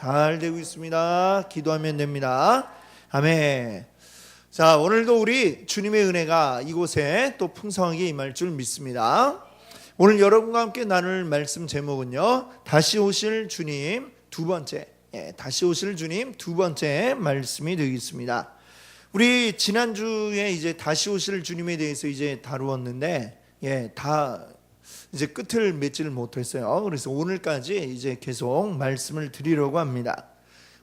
잘 되고 있습니다. 기도하면 됩니다. 아멘. 자, 오늘도 우리 주님의 은혜가 이곳에 또 풍성하게 임할 줄 믿습니다. 오늘 여러분과 함께 나눌 말씀 제목은요, 다시 오실 주님 두 번째, 다시 오실 주님 두 번째 말씀이 되겠습니다. 우리 지난주에 이제 다시 오실 주님에 대해서 이제 다루었는데, 다 이제 끝을 맺지를 못했어요. 그래서 오늘까지 이제 계속 말씀을 드리려고 합니다.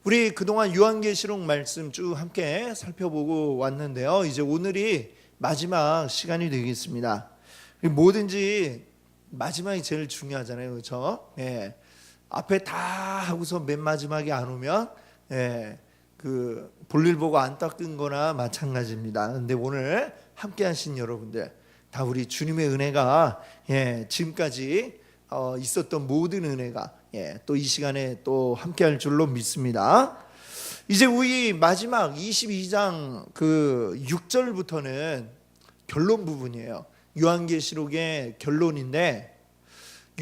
우리 그동안 요한계시록 말씀 쭉 함께 살펴보고 왔는데요. 이제 오늘이 마지막 시간이 되겠습니다. 뭐든지 마지막이 제일 중요하잖아요, 그렇죠? 앞에 다 하고서 맨 마지막에 안 오면 그 볼일 보고 안 닦은 거나 마찬가지입니다. 근데 오늘 함께 하신 여러분들 다 우리 주님의 은혜가 지금까지 있었던 모든 은혜가 또 이 시간에 또 함께 할 줄로 믿습니다. 이제 우리 마지막 22장 그 6절부터는 결론 부분이에요. 요한계시록의 결론인데,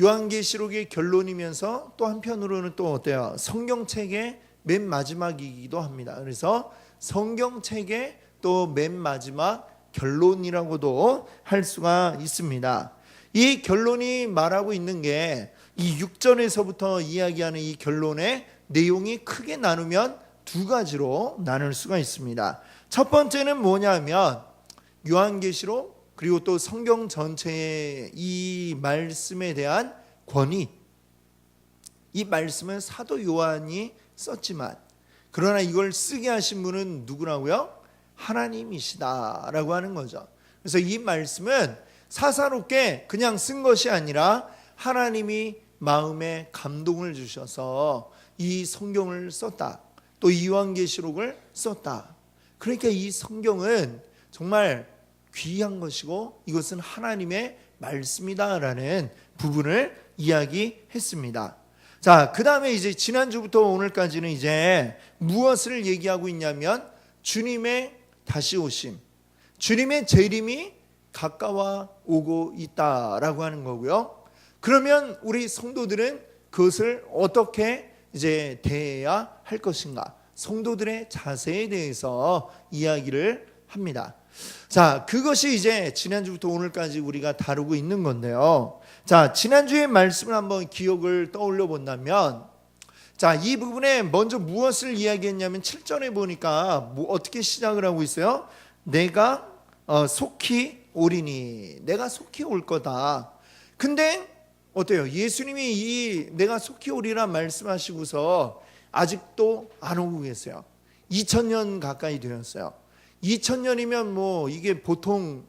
요한계시록의 결론이면서 또 한편으로는 또 어때요? 성경책의 맨 마지막이기도 합니다. 그래서 성경책의 또 맨 마지막 결론이라고도 할 수가 있습니다. 이 결론이 말하고 있는 게 이 6절에서부터 이야기하는 이 결론의 내용이 크게 나누면 두 가지로 나눌 수가 있습니다. 첫 번째는 뭐냐면 요한계시록 그리고 또 성경 전체의 이 말씀에 대한 권위, 이 말씀은 사도 요한이 썼지만 그러나 이걸 쓰게 하신 분은 누구라고요? 하나님이시다라고 하는 거죠. 그래서 이 말씀은 사사롭게 그냥 쓴 것이 아니라 하나님이 마음에 감동을 주셔서 이 성경을 썼다. 또 요한계시록을 썼다. 그러니까 이 성경은 정말 귀한 것이고 이것은 하나님의 말씀이다라는 부분을 이야기했습니다. 자, 그 다음에 이제 지난주부터 오늘까지는 이제 무엇을 얘기하고 있냐면 주님의 다시 오심, 주님의 재림이 가까워 오고 있다라고 하는 거고요. 그러면 우리 성도들은 그것을 어떻게 이제 대해야 할 것인가? 성도들의 자세에 대해서 이야기를 합니다. 자, 그것이 이제 지난주부터 오늘까지 우리가 다루고 있는 건데요. 자, 지난주의 말씀을 한번 기억을 떠올려 본다면, 자, 이 부분에 먼저 무엇을 이야기했냐면 7절에 보니까 어떻게 시작을 하고 있어요? 내가 속히 오리니, 내가 속히 올 거다. 근데 어때요? 예수님이 이 내가 속히 오리라 말씀하시고서 아직도 안 오고 계세요. 2000년 가까이 되었어요. 2000년이면 뭐 이게 보통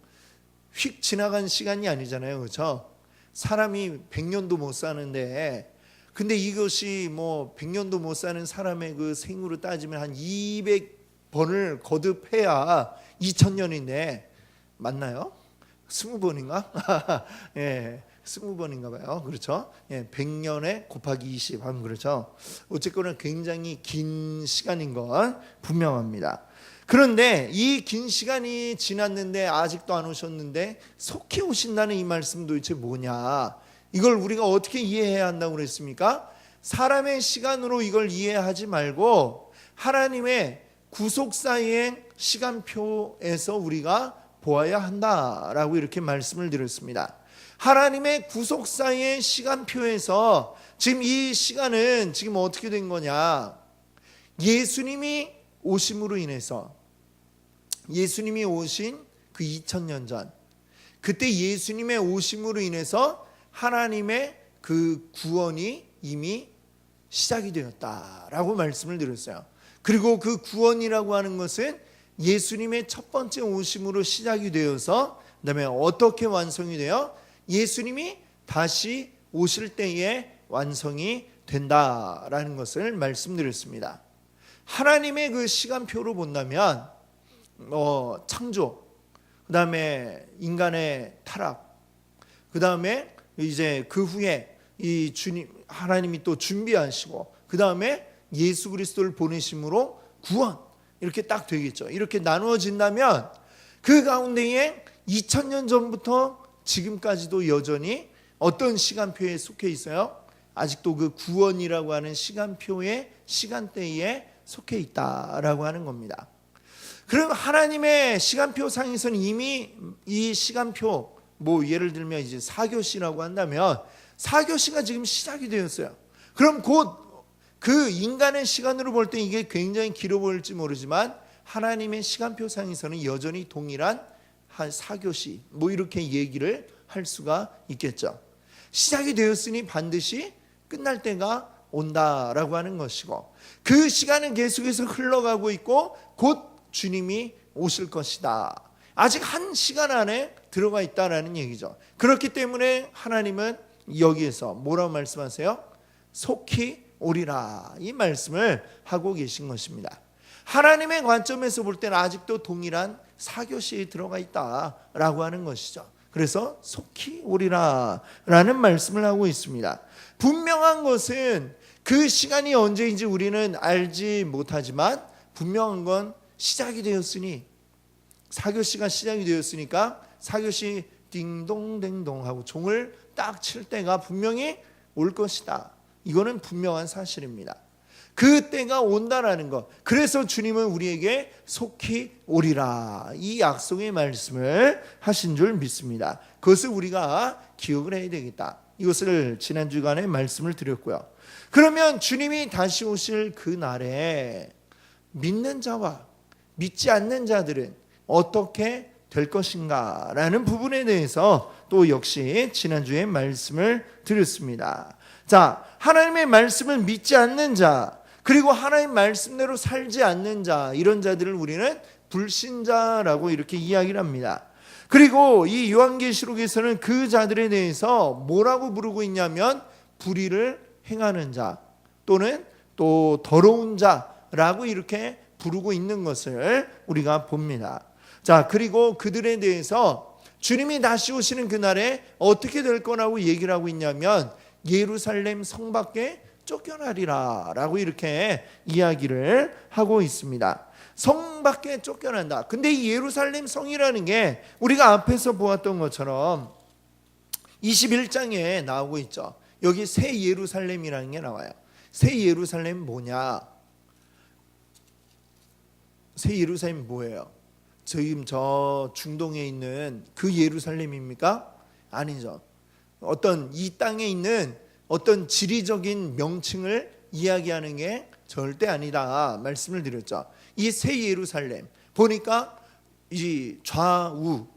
휙 지나간 시간이 아니잖아요, 그렇죠? 사람이 100년도 못 사는데, 근데 이것이 뭐 100년도 못 사는 사람의 그 생으로 따지면 한 200번을 거듭해야 2000년인데 맞나요? 20번인가? 20번인가 봐요. 그렇죠? 100년에 곱하기 20 하면 그렇죠. 어쨌거나 굉장히 긴 시간인 건 분명합니다. 그런데 이 긴 시간이 지났는데 아직도 안 오셨는데 속히 오신다는 이 말씀 도대체 뭐냐? 이걸 우리가 어떻게 이해해야 한다고 그랬습니까? 사람의 시간으로 이걸 이해하지 말고 하나님의 구속사의 시간표에서 우리가 보아야 한다라고 이렇게 말씀을 드렸습니다. 하나님의 구속사의 시간표에서 지금 이 시간은 지금 어떻게 된 거냐? 예수님이 오심으로 인해서, 예수님이 오신 그 2000년 전, 그때 예수님의 오심으로 인해서 하나님의 그 구원이 이미 시작이 되었다라고 말씀을 드렸어요. 그리고 그 구원이라고 하는 것은 예수님의 첫 번째 오심으로 시작이 되어서 그다음에 어떻게 완성이 돼요? 예수님이 다시 오실 때에 완성이 된다라는 것을 말씀드렸습니다. 하나님의 그 시간표로 본다면 창조, 그다음에 인간의 타락, 그다음에 이제 그 후에 이 주님 하나님이 또 준비하시고 그다음에 예수 그리스도를 보내심으로 구원, 이렇게 딱 되겠죠. 이렇게 나누어진다면 그 가운데에 2000년 전부터 지금까지도 여전히 어떤 시간표에 속해 있어요? 아직도 그 구원이라고 하는 시간표의 시간대에 속해 있다라고 하는 겁니다. 그럼 하나님의 시간표 상에서는 이미 이 시간표, 뭐 예를 들면 이제 4교시라고 한다면 4교시가 지금 시작이 되었어요. 그럼 곧 그 인간의 시간으로 볼 때 이게 굉장히 길어 보일지 모르지만 하나님의 시간표 상에서는 여전히 동일한 한 4교시, 뭐 이렇게 얘기를 할 수가 있겠죠. 시작이 되었으니 반드시 끝날 때가 온다라고 하는 것이고, 그 시간은 계속해서 흘러가고 있고 곧 주님이 오실 것이다. 아직 한 시간 안에 들어가 있다라는 얘기죠. 그렇기 때문에 하나님은 여기에서 뭐라고 말씀하세요? 속히 오리라, 이 말씀을 하고 계신 것입니다. 하나님의 관점에서 볼 때는 아직도 동일한 4교시에 들어가 있다라고 하는 것이죠. 그래서 속히 오리라 라는 말씀을 하고 있습니다. 분명한 것은 그 시간이 언제인지 우리는 알지 못하지만 분명한 건 시작이 되었으니, 4교시가 시작이 되었으니까 4교시 딩동댕동 하고 종을 딱 칠 때가 분명히 올 것이다. 이거는 분명한 사실입니다. 그 때가 온다라는 것, 그래서 주님은 우리에게 속히 오리라, 이 약속의 말씀을 하신 줄 믿습니다. 그것을 우리가 기억을 해야 되겠다. 이것을 지난 주간에 말씀을 드렸고요. 그러면 주님이 다시 오실 그 날에 믿는 자와 믿지 않는 자들은 어떻게 될 것인가 라는 부분에 대해서 또 역시 지난주에 말씀을 드렸습니다. 자, 하나님의 말씀을 믿지 않는 자, 그리고 하나님 말씀대로 살지 않는 자, 이런 자들을 우리는 불신자라고 이렇게 이야기를 합니다. 그리고 이 요한계시록에서는 그 자들에 대해서 뭐라고 부르고 있냐면 불의를 행하는 자 또는 또 더러운 자라고 이렇게 부르고 있는 것을 우리가 봅니다. 자, 그리고 그들에 대해서 주님이 다시 오시는 그날에 어떻게 될 거라고 얘기를 하고 있냐면 예루살렘 성 밖에 쫓겨나리라 라고 이렇게 이야기를 하고 있습니다. 성 밖에 쫓겨난다. 근데 이 예루살렘 성이라는 게 우리가 앞에서 보았던 것처럼 21장에 나오고 있죠. 여기 새 예루살렘이라는 게 나와요. 새 예루살렘 뭐냐? 새 예루살렘 뭐예요? 지금 저 중동에 있는 그 예루살렘입니까? 아니죠. 어떤 이 땅에 있는 어떤 지리적인 명칭을 이야기하는 게 절대 아니다 말씀을 드렸죠. 이 새 예루살렘 보니까 이 좌우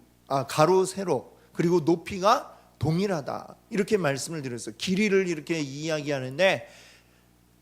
가로 세로 그리고 높이가 동일하다 이렇게 말씀을 드렸어요. 길이를 이렇게 이야기하는데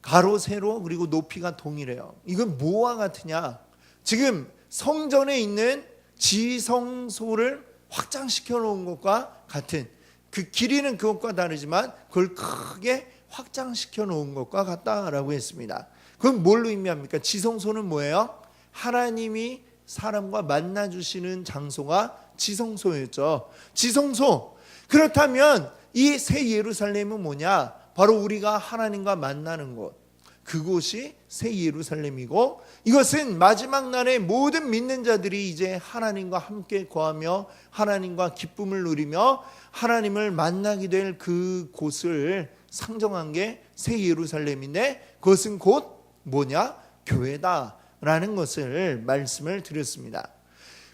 가로 세로 그리고 높이가 동일해요. 이건 뭐와 같으냐? 지금 성전에 있는 지성소를 확장시켜 놓은 것과 같은, 그 길이는 그것과 다르지만 그걸 크게 확장시켜 놓은 것과 같다라고 했습니다. 그건 뭘로 의미합니까? 지성소는 뭐예요? 하나님이 사람과 만나 주시는 장소가 지성소였죠. 지성소. 그렇다면 이 새 예루살렘은 뭐냐? 바로 우리가 하나님과 만나는 곳. 그곳이 새 예루살렘이고, 이것은 마지막 날에 모든 믿는 자들이 이제 하나님과 함께 거하며 하나님과 기쁨을 누리며 하나님을 만나게 될 그 곳을 상정한 게 새 예루살렘인데, 그것은 곧 뭐냐? 교회다라는 것을 말씀을 드렸습니다.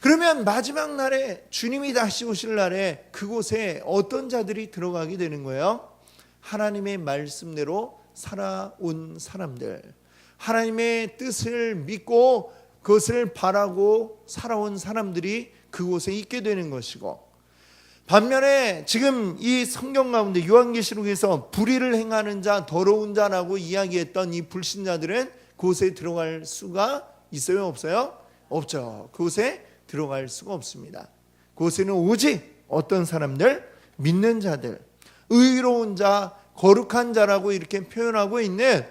그러면 마지막 날에 주님이 다시 오실 날에 그곳에 어떤 자들이 들어가게 되는 거예요? 하나님의 말씀대로 살아온 사람들, 하나님의 뜻을 믿고 그것을 바라고 살아온 사람들이 그곳에 있게 되는 것이고, 반면에 지금 이 성경 가운데 요한계시록에서 불의를 행하는 자, 더러운 자라고 이야기했던 이 불신자들은 그곳에 들어갈 수가 있어요? 없어요? 없죠. 그곳에 들어갈 수가 없습니다. 그곳에는 오직 어떤 사람들? 믿는 자들, 의로운 자, 거룩한 자라고 이렇게 표현하고 있는,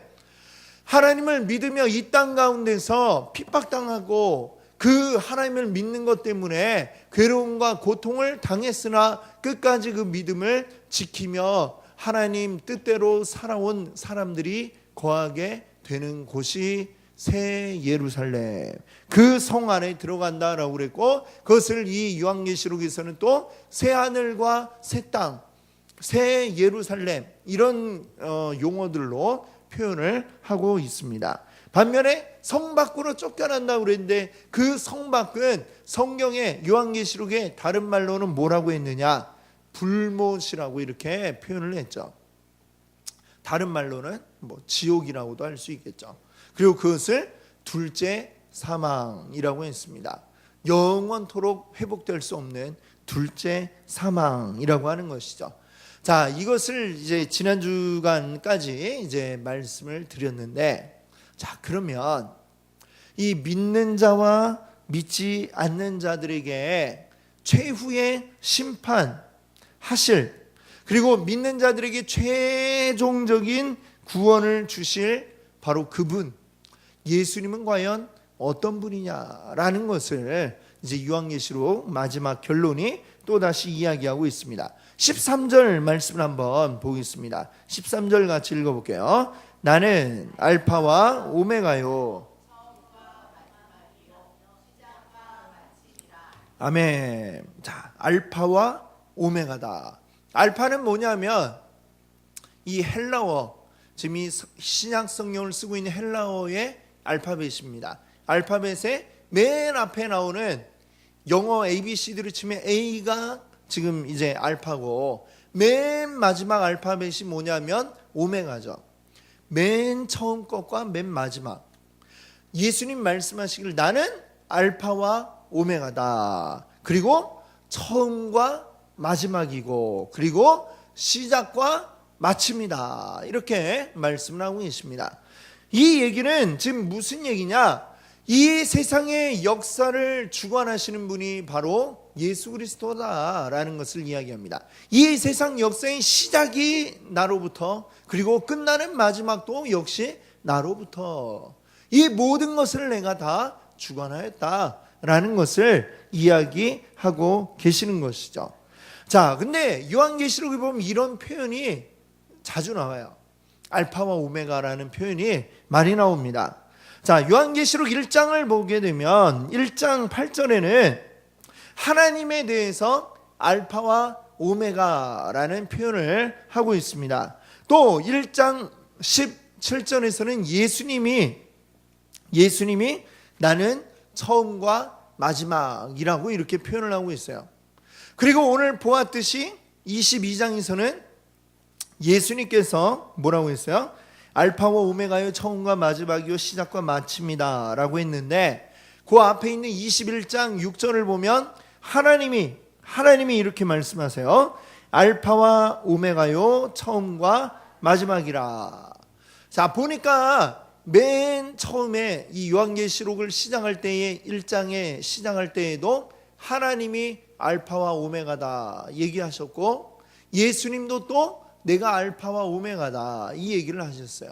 하나님을 믿으며 이 땅 가운데서 핍박당하고 그 하나님을 믿는 것 때문에 괴로움과 고통을 당했으나 끝까지 그 믿음을 지키며 하나님 뜻대로 살아온 사람들이 거하게 되는 곳이 새 예루살렘, 그 성 안에 들어간다라고 그랬고, 그것을 이 요한계시록에서는 또 새 하늘과 새 땅, 새 예루살렘 이런 용어들로 표현을 하고 있습니다. 반면에 성 밖으로 쫓겨난다고 그랬는데 그 성 밖은 성경의 요한계시록에 다른 말로는 뭐라고 했느냐? 불못이라고 이렇게 표현을 했죠. 다른 말로는 뭐 지옥이라고도 할 수 있겠죠. 그리고 그것을 둘째 사망이라고 했습니다. 영원토록 회복될 수 없는 둘째 사망이라고 하는 것이죠. 자, 이것을 이제 지난 주간까지 이제 말씀을 드렸는데, 자, 그러면 이 믿는 자와 믿지 않는 자들에게 최후의 심판하실, 그리고 믿는 자들에게 최종적인 구원을 주실 바로 그분, 예수님은 과연 어떤 분이냐라는 것을 이제 요한계시록 마지막 결론이 또다시 이야기하고 있습니다. 13절 말씀을 한번 보겠습니다. 13절 같이 읽어볼게요. 나는 알파와 오메가요. 아멘. 자, 알파와 오메가다. 알파는 뭐냐면 이 헬라어, 지금 이 신약 성경을 쓰고 있는 헬라어의 알파벳입니다. 알파벳의 맨 앞에 나오는 영어 ABCD로 치면 A가 지금 이제 알파고, 맨 마지막 알파벳이 뭐냐면 오메가죠. 맨 처음 것과 맨 마지막. 예수님 말씀하시기를 나는 알파와 오메가다. 그리고 처음과 마지막이고, 그리고 시작과 마침이다. 이렇게 말씀을 하고 계십니다. 이 얘기는 지금 무슨 얘기냐? 이 세상의 역사를 주관하시는 분이 바로 예수 그리스도다라는 것을 이야기합니다. 이 세상 역사의 시작이 나로부터, 그리고 끝나는 마지막도 역시 나로부터, 이 모든 것을 내가 다 주관하였다라는 것을 이야기하고 계시는 것이죠. 자, 근데 요한계시록에 보면 이런 표현이 자주 나와요. 알파와 오메가라는 표현이 많이 나옵니다. 자, 요한계시록 1장을 보게 되면 1장 8절에는 하나님에 대해서 알파와 오메가라는 표현을 하고 있습니다. 또 1장 17절에서는 예수님이 나는 처음과 마지막이라고 이렇게 표현을 하고 있어요. 그리고 오늘 보았듯이 22장에서는 예수님께서 뭐라고 했어요? 알파와 오메가요, 처음과 마지막이요, 시작과 마침이다 라고 했는데, 그 앞에 있는 21장 6절을 보면 하나님이 이렇게 말씀하세요. 알파와 오메가요, 처음과 마지막이라. 자, 보니까 맨 처음에 이 요한계시록을 시작할 때에 1장에 시작할 때에도 하나님이 알파와 오메가다 얘기하셨고, 예수님도 또 내가 알파와 오메가다 이 얘기를 하셨어요.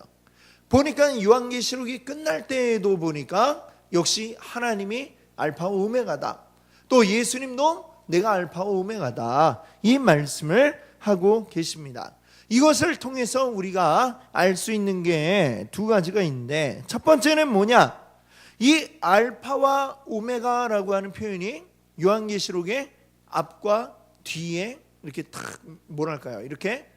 보니까 요한계시록이 끝날 때에도 보니까 역시 하나님이 알파와 오메가다, 또 예수님도 내가 알파와 오메가다 이 말씀을 하고 계십니다. 이것을 통해서 우리가 알 수 있는 게 두 가지가 있는데, 첫 번째는 뭐냐? 이 알파와 오메가라고 하는 표현이 요한계시록의 앞과 뒤에 이렇게 탁 뭐랄까요? 이렇게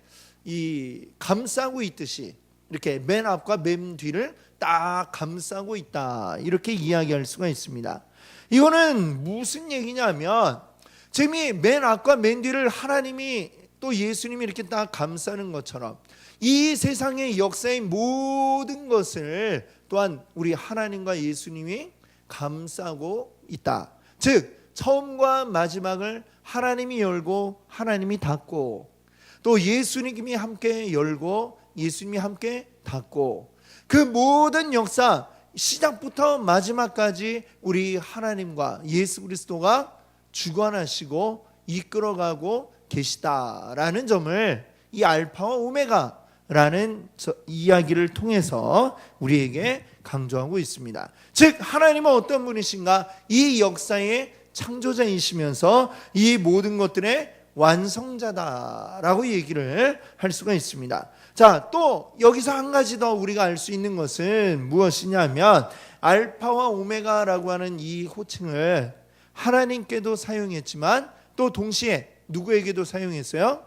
이 감싸고 있듯이, 이렇게 맨 앞과 맨 뒤를 딱 감싸고 있다, 이렇게 이야기할 수가 있습니다. 이거는 무슨 얘기냐면, 지금 맨 앞과 맨 뒤를 하나님이 또 예수님이 이렇게 딱 감싸는 것처럼 이 세상의 역사의 모든 것을 또한 우리 하나님과 예수님이 감싸고 있다. 즉 처음과 마지막을 하나님이 열고 하나님이 닫고, 또 예수님이 함께 열고 예수님이 함께 닫고, 그 모든 역사 시작부터 마지막까지 우리 하나님과 예수 그리스도가 주관하시고 이끌어가고 계시다라는 점을 이 알파와 오메가라는 이야기를 통해서 우리에게 강조하고 있습니다. 즉 하나님은 어떤 분이신가? 이 역사의 창조자이시면서 이 모든 것들의 완성자다라고 얘기를 할 수가 있습니다. 자, 또 여기서 한 가지 더 우리가 알 수 있는 것은 무엇이냐면, 알파와 오메가라고 하는 이 호칭을 하나님께도 사용했지만 또 동시에 누구에게도 사용했어요?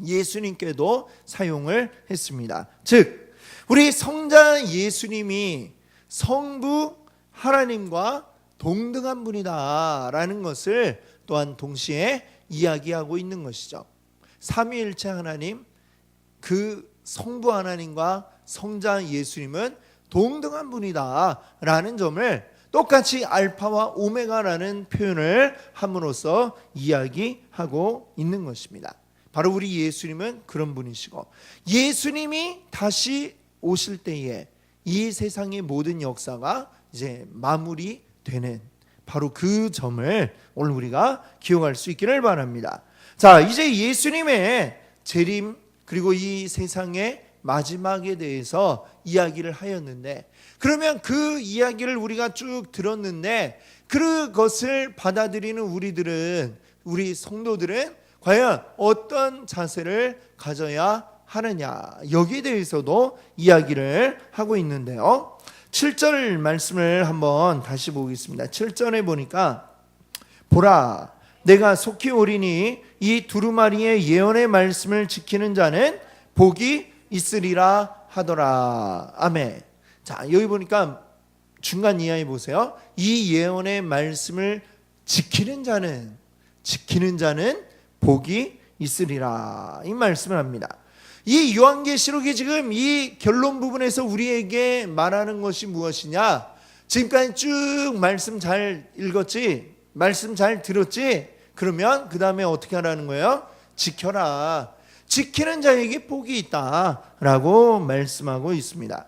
예수님께도 사용을 했습니다. 즉 우리 성자 예수님이 성부 하나님과 동등한 분이다라는 것을 또한 동시에 이야기하고 있는 것이죠. 삼위일체 하나님, 그 성부 하나님과 성자 예수님은 동등한 분이다라는 점을 똑같이 알파와 오메가라는 표현을 함으로써 이야기하고 있는 것입니다. 바로 우리 예수님은 그런 분이시고, 예수님이 다시 오실 때에 이 세상의 모든 역사가 이제 마무리되는 바로 그 점을 오늘 우리가 기억할 수 있기를 바랍니다. 자, 이제 예수님의 재림 그리고 이 세상의 마지막에 대해서 이야기를 하였는데, 그러면 그 이야기를 우리가 쭉 들었는데 그것을 받아들이는 우리 성도들은 과연 어떤 자세를 가져야 하느냐, 여기에 대해서도 이야기를 하고 있는데요. 7절 말씀을 한번 다시 보겠습니다. 7절에 보니까 보라, 내가 속히 오리니 이 두루마리의 예언의 말씀을 지키는 자는 복이 있으리라 하더라. 아멘. 자, 여기 보니까 중간 이하에 보세요. 이 예언의 말씀을 지키는 자는 복이 있으리라, 이 말씀을 합니다. 이 요한계시록이 지금 이 결론 부분에서 우리에게 말하는 것이 무엇이냐? 지금까지 쭉 말씀 잘 읽었지? 말씀 잘 들었지? 그러면 그 다음에 어떻게 하라는 거예요? 지켜라. 지키는 자에게 복이 있다라고 말씀하고 있습니다.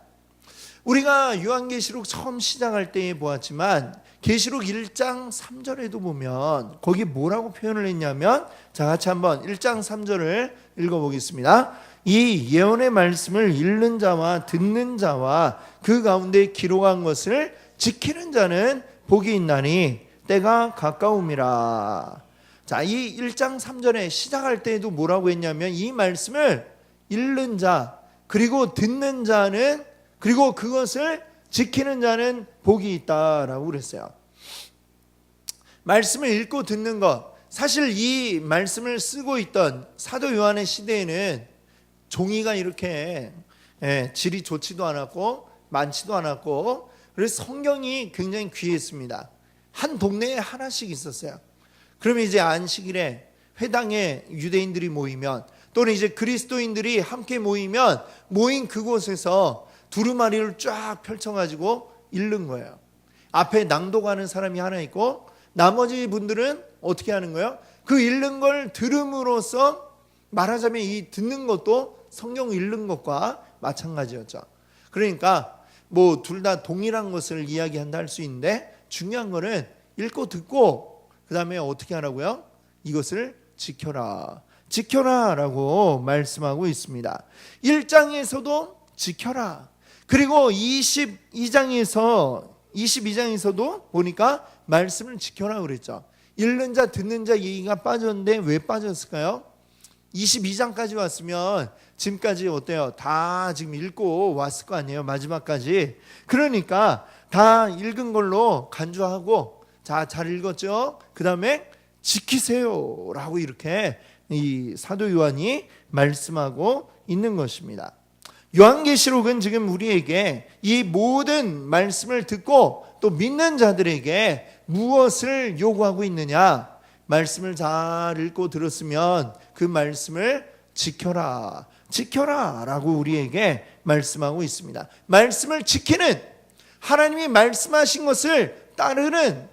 우리가 요한계시록 처음 시작할 때 보았지만 계시록 1장 3절에도 보면 거기 뭐라고 표현을 했냐면, 자, 같이 한번 1장 3절을 읽어보겠습니다. 이 예언의 말씀을 읽는 자와 듣는 자와 그 가운데 기록한 것을 지키는 자는 복이 있나니 때가 가까움이라. 자, 이 1장 3절에 시작할 때에도 뭐라고 했냐면, 이 말씀을 읽는 자 그리고 듣는 자는, 그리고 그것을 지키는 자는 복이 있다라고 그랬어요. 말씀을 읽고 듣는 것, 사실 이 말씀을 쓰고 있던 사도 요한의 시대에는 종이가 이렇게 질이 좋지도 않았고 많지도 않았고, 그래서 성경이 굉장히 귀했습니다. 한 동네에 하나씩 있었어요. 그러면 이제 안식일에 회당에 유대인들이 모이면, 또는 이제 그리스도인들이 함께 모이면 모인 그곳에서 두루마리를 쫙 펼쳐가지고 읽는 거예요. 앞에 낭독하는 사람이 하나 있고 나머지 분들은 어떻게 하는 거예요? 그 읽는 걸 들음으로써 말하자면 이 듣는 것도 성경 읽는 것과 마찬가지였죠. 그러니까 뭐 둘 다 동일한 것을 이야기한다 할 수 있는데, 중요한 거는 읽고 듣고 그 다음에 어떻게 하라고요? 이것을 지켜라, 지켜라라고 말씀하고 있습니다. 1장에서도 지켜라. 그리고 22장에서도 보니까 말씀을 지켜라 그랬죠. 읽는 자 듣는 자 얘기가 빠졌는데 왜 빠졌을까요? 22장까지 왔으면 지금까지 어때요? 다 지금 읽고 왔을 거 아니에요, 마지막까지. 그러니까 다 읽은 걸로 간주하고, 자, 잘 읽었죠? 그 다음에 지키세요 라고 이렇게 이 사도 요한이 말씀하고 있는 것입니다. 요한계시록은 지금 우리에게 이 모든 말씀을 듣고 또 믿는 자들에게 무엇을 요구하고 있느냐? 말씀을 잘 읽고 들었으면 그 말씀을 지켜라, 지켜라 라고 우리에게 말씀하고 있습니다. 말씀을 지키는, 하나님이 말씀하신 것을 따르는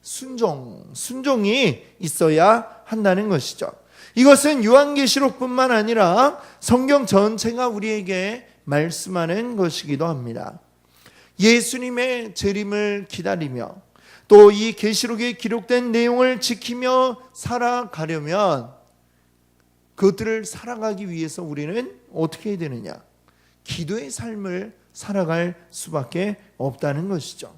순종이 있어야 한다는 것이죠. 이것은 요한계시록뿐만 아니라 성경 전체가 우리에게 말씀하는 것이기도 합니다. 예수님의 재림을 기다리며 또 이 계시록에 기록된 내용을 지키며 살아가려면, 그것들을 살아가기 위해서 우리는 어떻게 해야 되느냐? 기도의 삶을 살아갈 수밖에 없다는 것이죠.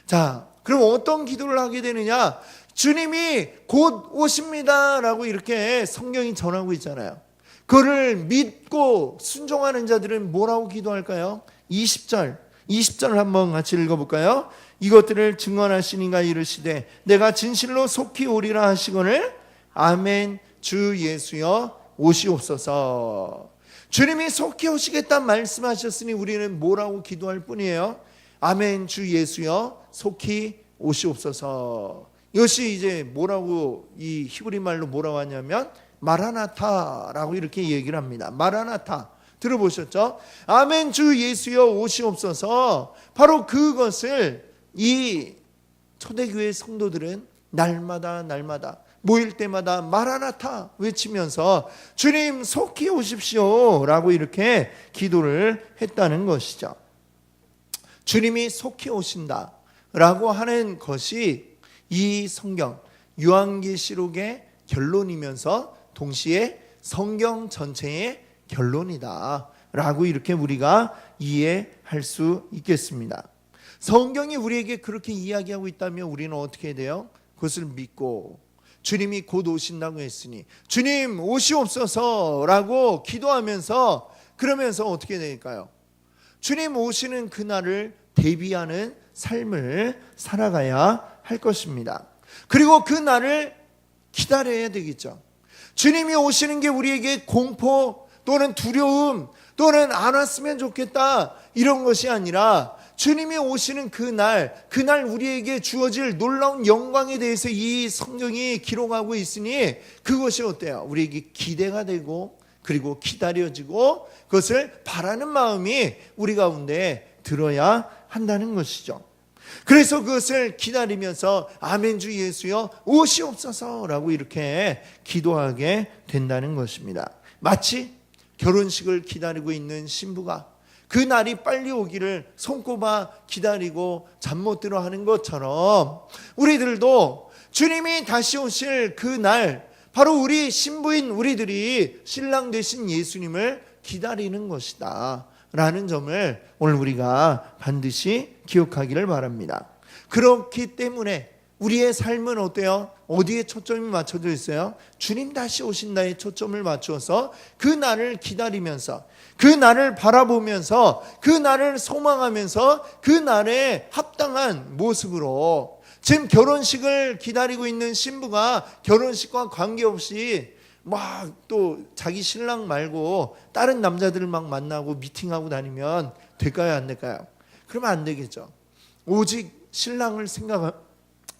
자, 그럼 어떤 기도를 하게 되느냐? 주님이 곧 오십니다 라고 이렇게 성경이 전하고 있잖아요. 그를 믿고 순종하는 자들은 뭐라고 기도할까요? 20절을 한번 같이 읽어볼까요? 이것들을 증언하시니가 이르시되 내가 진실로 속히 오리라 하시거늘 아멘 주 예수여 오시옵소서. 주님이 속히 오시겠다 말씀하셨으니 우리는 뭐라고 기도할 뿐이에요? 아멘. 주 예수여 속히 오시옵소서. 이것이 이제 뭐라고, 이 히브리 말로 뭐라고 하냐면 마라나타라고 이렇게 얘기를 합니다. 마라나타 들어보셨죠? 아멘. 주 예수여 오시옵소서. 바로 그것을 이 초대교회 성도들은 날마다 모일 때마다 마라나타 외치면서 주님 속히 오십시오 라고 이렇게 기도를 했다는 것이죠. 주님이 속히 오신다 라고 하는 것이 이 성경 요한계시록의 결론이면서 동시에 성경 전체의 결론이다 라고 이렇게 우리가 이해할 수 있겠습니다. 성경이 우리에게 그렇게 이야기하고 있다면 우리는 어떻게 해야 돼요? 그것을 믿고 주님이 곧 오신다고 했으니 주님 오시옵소서 라고 기도하면서, 그러면서 어떻게 될까요? 주님 오시는 그날을 대비하는 삶을 살아가야 할 것입니다. 그리고 그 날을 기다려야 되겠죠. 주님이 오시는 게 우리에게 공포 또는 두려움 또는 안 왔으면 좋겠다 이런 것이 아니라 주님이 오시는 그날 우리에게 주어질 놀라운 영광에 대해서 이 성경이 기록하고 있으니 그것이 어때요? 우리에게 기대가 되고 그리고 기다려지고 그것을 바라는 마음이 우리 가운데 들어야 한다는 것이죠. 그래서 그것을 기다리면서 아멘 주 예수여 오시옵소서라고 이렇게 기도하게 된다는 것입니다. 마치 결혼식을 기다리고 있는 신부가 그 날이 빨리 오기를 손꼽아 기다리고 잠 못 들어 하는 것처럼 우리들도 주님이 다시 오실 그 날, 바로 우리 신부인 우리들이 신랑 되신 예수님을 기다리는 것이다 라는 점을 오늘 우리가 반드시 기억하기를 바랍니다. 그렇기 때문에 우리의 삶은 어때요? 어디에 초점이 맞춰져 있어요? 주님 다시 오신다에 초점을 맞추어서 그 날을 기다리면서 그 날을 바라보면서 그 날을 소망하면서 그 날에 합당한 모습으로, 지금 결혼식을 기다리고 있는 신부가 결혼식과 관계없이 막 또 자기 신랑 말고 다른 남자들을 막 만나고 미팅하고 다니면 될까요? 안 될까요? 그러면 안 되겠죠. 오직 신랑을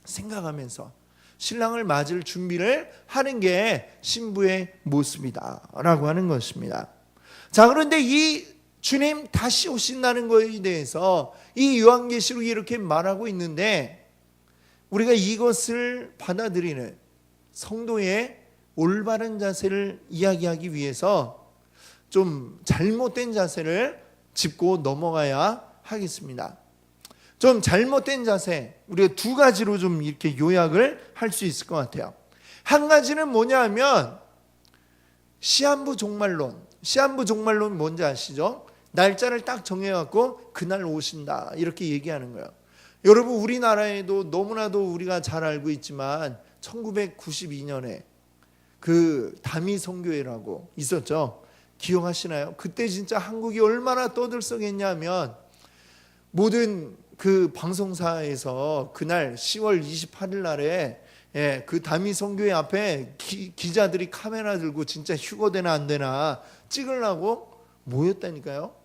생각하면서 신랑을 맞을 준비를 하는 게 신부의 모습이다라고 하는 것입니다. 자, 그런데 이 주님 다시 오신다는 것에 대해서 이 요한계시록이 이렇게 말하고 있는데 우리가 이것을 받아들이는 성도의 올바른 자세를 이야기하기 위해서 좀 잘못된 자세를 짚고 넘어가야 하겠습니다. 좀 잘못된 자세, 우리가 두 가지로 좀 이렇게 요약을 할 수 있을 것 같아요. 한 가지는 뭐냐 하면 시한부 종말론. 시한부 종말론 뭔지 아시죠? 날짜를 딱 정해갖고 그날 오신다 이렇게 얘기하는 거예요. 여러분 우리나라에도 너무나도 우리가 잘 알고 있지만 1992년에 그 다미 선교회라고 있었죠. 기억하시나요? 그때 진짜 한국이 얼마나 떠들썩했냐면 모든 그 방송사에서 그날 10월 28일 날에 그 다미 선교회 앞에 기자들이 카메라 들고 진짜 휴거되나 안 되나 찍으려고 모였다니까요.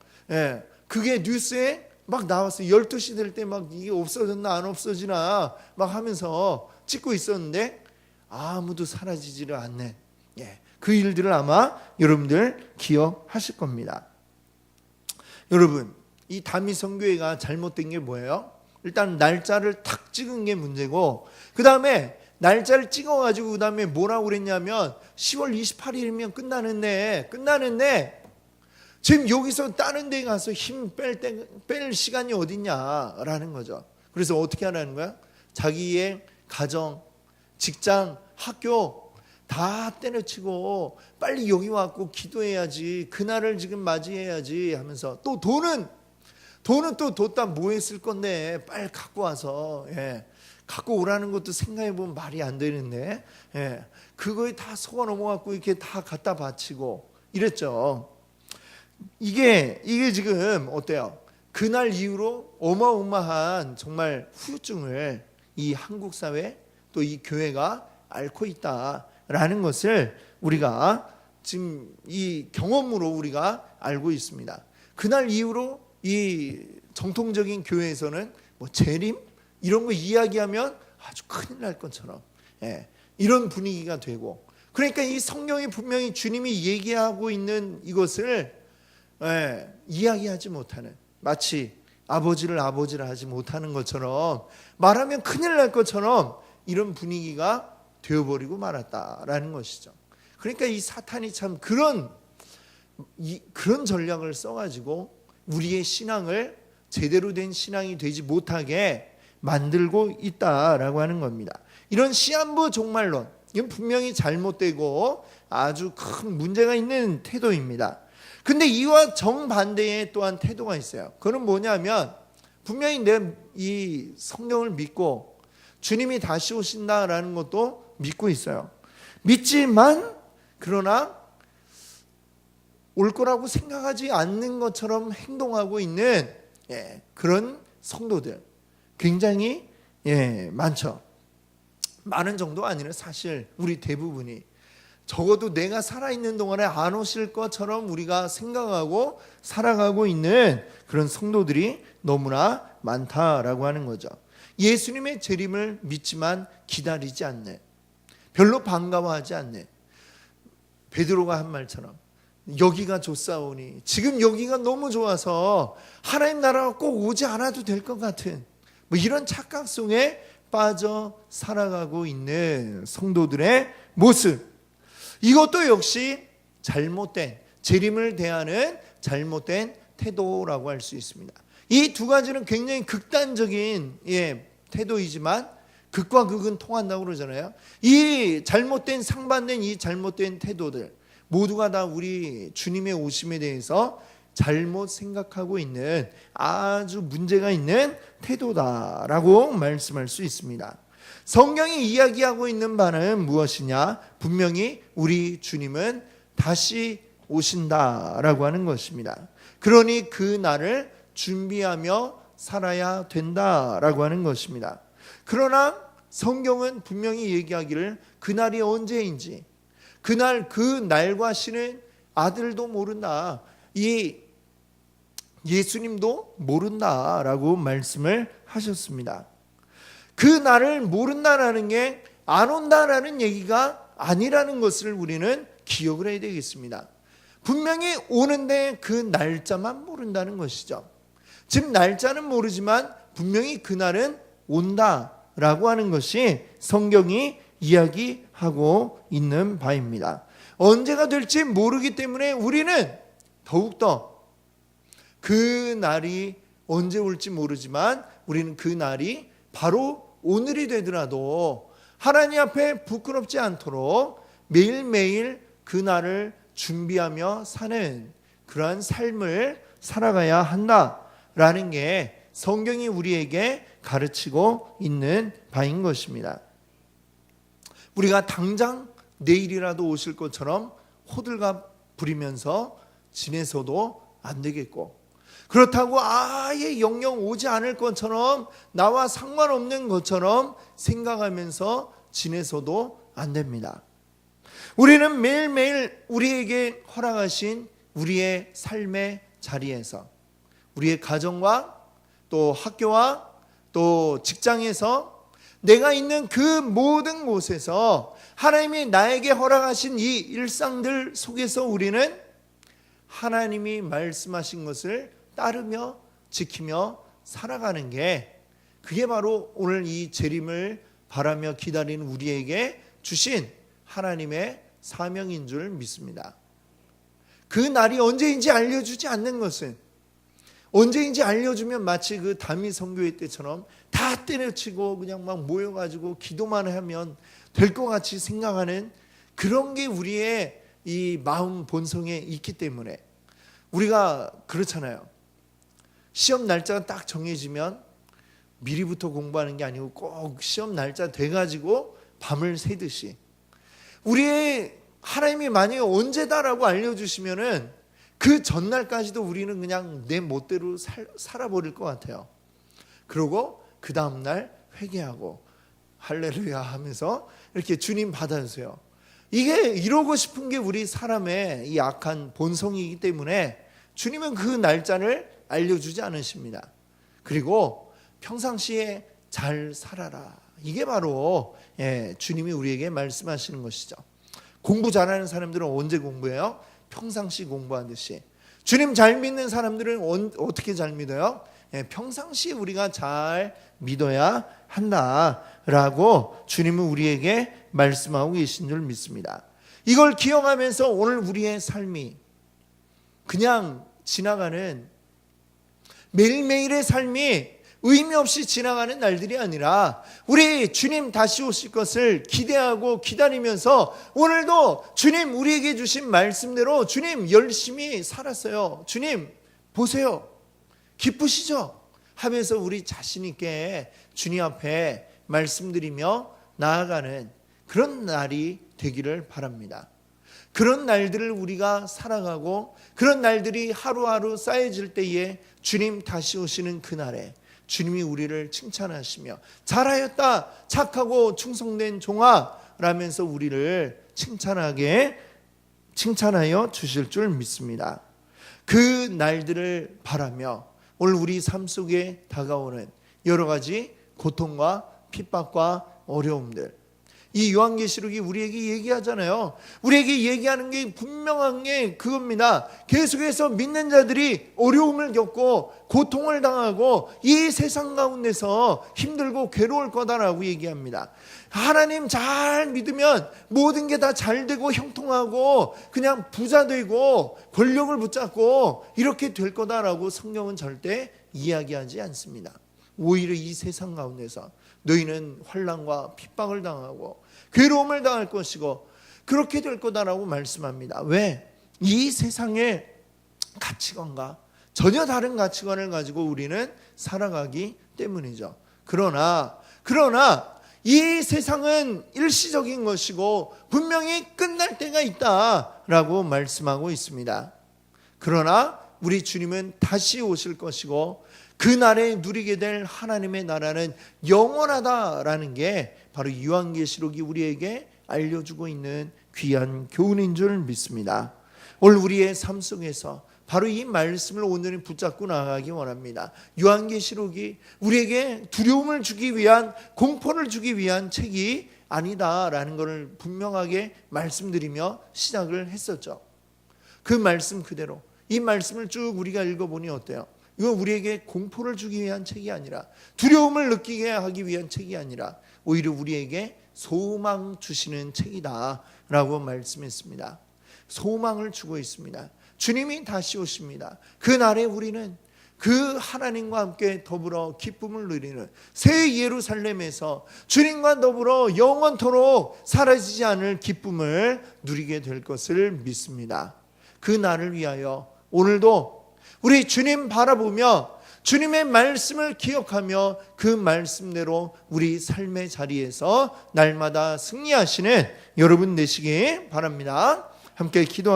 그게 뉴스에 막 나왔어요. 12시 될 때 막 이게 없어졌나 안 없어지나 막 하면서 찍고 있었는데 아무도 사라지지를 않는 그 일들을 아마 여러분들 기억하실 겁니다. 여러분 이 다미 선교회가 잘못된 게 뭐예요? 일단 날짜를 탁 찍은 게 문제고 그 다음에 날짜를 찍어가지고 그 다음에 뭐라고 그랬냐면 10월 28일이면 끝나는데 지금 여기서 다른 데 가서 힘 뺄 시간이 어딨냐라는 거죠. 그래서 어떻게 하라는 거야? 자기의 가정, 직장, 학교 다 때려치고 빨리 여기 와갖고 기도해야지, 그날을 지금 맞이해야지 하면서 또 돈은 또 뒀다 뭐 했을 건데 빨리 갖고 와서 갖고 오라는 것도 생각해보면 말이 안 되는데 그거에 다 속아 넘어갖고 이렇게 다 갖다 바치고 이랬죠. 이게 지금 어때요? 그날 이후로 어마어마한 정말 후유증을 이 한국 사회 또 이 교회가 앓고 있다라는 것을 우리가 지금 이 경험으로 우리가 알고 있습니다. 그날 이후로 이 정통적인 교회에서는 뭐 재림 이런 거 이야기하면 아주 큰일 날 것처럼 이런 분위기가 되고, 그러니까 이 성경이 분명히 주님이 얘기하고 있는 이것을 이야기하지 못하는, 마치 아버지를 하지 못하는 것처럼, 말하면 큰일 날 것처럼 이런 분위기가 되어버리고 말았다라는 것이죠. 그러니까 이 사탄이 참 그런 전략을 써가지고 우리의 신앙을 제대로 된 신앙이 되지 못하게 만들고 있다라고 하는 겁니다. 이런 시한부 종말론, 이건 분명히 잘못되고 아주 큰 문제가 있는 태도입니다. 근데 이와 정반대의 또한 태도가 있어요. 그건 뭐냐면, 분명히 내 이 성경을 믿고 주님이 다시 오신다라는 것도 믿고 있어요. 믿지만 그러나 올 거라고 생각하지 않는 것처럼 행동하고 있는 그런 성도들 굉장히 많죠. 많은 정도 아니라 사실 우리 대부분이, 적어도 내가 살아있는 동안에 안 오실 것처럼 우리가 생각하고 살아가고 있는 그런 성도들이 너무나 많다라고 하는 거죠. 예수님의 재림을 믿지만 기다리지 않네, 별로 반가워하지 않네. 베드로가 한 말처럼 여기가 좋사오니, 지금 여기가 너무 좋아서 하나님 나라가 꼭 오지 않아도 될 것 같은 뭐 이런 착각 속에 빠져 살아가고 있는 성도들의 모습, 이것도 역시 잘못된, 재림을 대하는 잘못된 태도라고 할 수 있습니다. 이 두 가지는 굉장히 극단적인 태도이지만 극과 극은 통한다고 그러잖아요. 이 잘못된, 상반된 이 잘못된 태도들 모두가 다 우리 주님의 오심에 대해서 잘못 생각하고 있는 아주 문제가 있는 태도다라고 말씀할 수 있습니다. 성경이 이야기하고 있는 바는 무엇이냐? 분명히 우리 주님은 다시 오신다라고 하는 것입니다. 그러니 그 날을 준비하며 살아야 된다라고 하는 것입니다. 그러나 성경은 분명히 얘기하기를 그날이 언제인지, 그날 그 날과 시는 아들도 모른다, 이 예수님도 모른다라고 말씀을 하셨습니다. 그 날을 모른다라는 게 안 온다라는 얘기가 아니라는 것을 우리는 기억을 해야 되겠습니다. 분명히 오는데 그 날짜만 모른다는 것이죠. 즉 날짜는 모르지만 분명히 그날은 온다라고 하는 것이 성경이 이야기하고 있는 바입니다. 언제가 될지 모르기 때문에 우리는 더욱더 그 날이 언제 올지 모르지만 우리는 그 날이 바로 오늘이 되더라도 하나님 앞에 부끄럽지 않도록 매일매일 그 날을 준비하며 사는 그러한 삶을 살아가야 한다라는 게 성경이 우리에게 가르치고 있는 바인 것입니다. 우리가 당장 내일이라도 오실 것처럼 호들갑 부리면서 지내서도 안 되겠고, 그렇다고 아예 영영 오지 않을 것처럼 나와 상관없는 것처럼 생각하면서 지내서도 안 됩니다. 우리는 매일매일 우리에게 허락하신 우리의 삶의 자리에서, 우리의 가정과 또 학교와 또 직장에서, 내가 있는 그 모든 곳에서 하나님이 나에게 허락하신 이 일상들 속에서 우리는 하나님이 말씀하신 것을 따르며 지키며 살아가는 게, 그게 바로 오늘 이 재림을 바라며 기다리는 우리에게 주신 하나님의 사명인 줄 믿습니다. 그 날이 언제인지 알려주지 않는 것은, 언제인지 알려주면 마치 그 다미 선교회 때처럼 다 때려치고 그냥 막 모여가지고 기도만 하면 될 것 같이 생각하는 그런 게 우리의 이 마음 본성에 있기 때문에 우리가 그렇잖아요. 시험 날짜가 딱 정해지면 미리부터 공부하는 게 아니고 꼭 시험 날짜 돼가지고 밤을 새듯이, 우리의 하나님이 만약에 언제다라고 알려주시면은 그 전날까지도 우리는 그냥 내 멋대로 살아버릴 것 같아요. 그러고 그 다음날 회개하고 할렐루야 하면서 이렇게 주님 받아주세요. 이게 이루고 싶은 게 우리 사람의 이 악한 본성이기 때문에 주님은 그 날짜를 알려주지 않으십니다. 그리고 평상시에 잘 살아라. 이게 바로 주님이 우리에게 말씀하시는 것이죠. 공부 잘하는 사람들은 언제 공부해요? 평상시 공부하듯이. 주님 잘 믿는 사람들은 어떻게 잘 믿어요? 평상시에 우리가 잘 믿어야 한다라고 주님은 우리에게 말씀하고 계신 줄 믿습니다. 이걸 기억하면서 오늘 우리의 삶이 그냥 지나가는 매일매일의 삶이 의미 없이 지나가는 날들이 아니라 우리 주님 다시 오실 것을 기대하고 기다리면서 오늘도 주님 우리에게 주신 말씀대로 주님 열심히 살았어요. 주님 보세요. 기쁘시죠? 하면서 우리 자신 있게 주님 앞에 말씀드리며 나아가는 그런 날이 되기를 바랍니다. 그런 날들을 우리가 살아가고 그런 날들이 하루하루 쌓여질 때에 주님 다시 오시는 그날에 주님이 우리를 칭찬하시며 잘하였다 착하고 충성된 종아 라면서 우리를 칭찬하여 주실 줄 믿습니다. 그 날들을 바라며 오늘 우리 삶 속에 다가오는 여러 가지 고통과 핍박과 어려움들, 이 요한계시록이 우리에게 얘기하잖아요. 우리에게 얘기하는 게 분명한 게 그겁니다. 계속해서 믿는 자들이 어려움을 겪고 고통을 당하고 이 세상 가운데서 힘들고 괴로울 거다라고 얘기합니다. 하나님 잘 믿으면 모든 게 다 잘 되고 형통하고 그냥 부자 되고 권력을 붙잡고 이렇게 될 거다라고 성경은 절대 이야기하지 않습니다. 오히려 이 세상 가운데서 너희는 환난과 핍박을 당하고 괴로움을 당할 것이고 그렇게 될 거다라고 말씀합니다. 왜? 이 세상의 가치관과 전혀 다른 가치관을 가지고 우리는 살아가기 때문이죠. 그러나 이 세상은 일시적인 것이고 분명히 끝날 때가 있다라고 말씀하고 있습니다. 그러나 우리 주님은 다시 오실 것이고 그날에 누리게 될 하나님의 나라는 영원하다라는 게 바로 요한계시록이 우리에게 알려주고 있는 귀한 교훈인 줄 믿습니다. 오늘 우리의 삶 속에서 바로 이 말씀을 오늘은 붙잡고 나가기 원합니다. 요한계시록이 우리에게 두려움을 주기 위한, 공포를 주기 위한 책이 아니다라는 것을 분명하게 말씀드리며 시작을 했었죠. 그 말씀 그대로 이 말씀을 쭉 우리가 읽어보니 어때요? 이건 우리에게 공포를 주기 위한 책이 아니라, 두려움을 느끼게 하기 위한 책이 아니라 오히려 우리에게 소망 주시는 책이다 라고 말씀했습니다. 소망을 주고 있습니다. 주님이 다시 오십니다. 그날에 우리는 그 하나님과 함께 더불어 기쁨을 누리는 새 예루살렘에서 주님과 더불어 영원토록 사라지지 않을 기쁨을 누리게 될 것을 믿습니다. 그 날을 위하여 오늘도 우리 주님 바라보며 주님의 말씀을 기억하며 그 말씀대로 우리 삶의 자리에서 날마다 승리하시는 여러분 되시기 바랍니다. 함께 기도하겠습니다.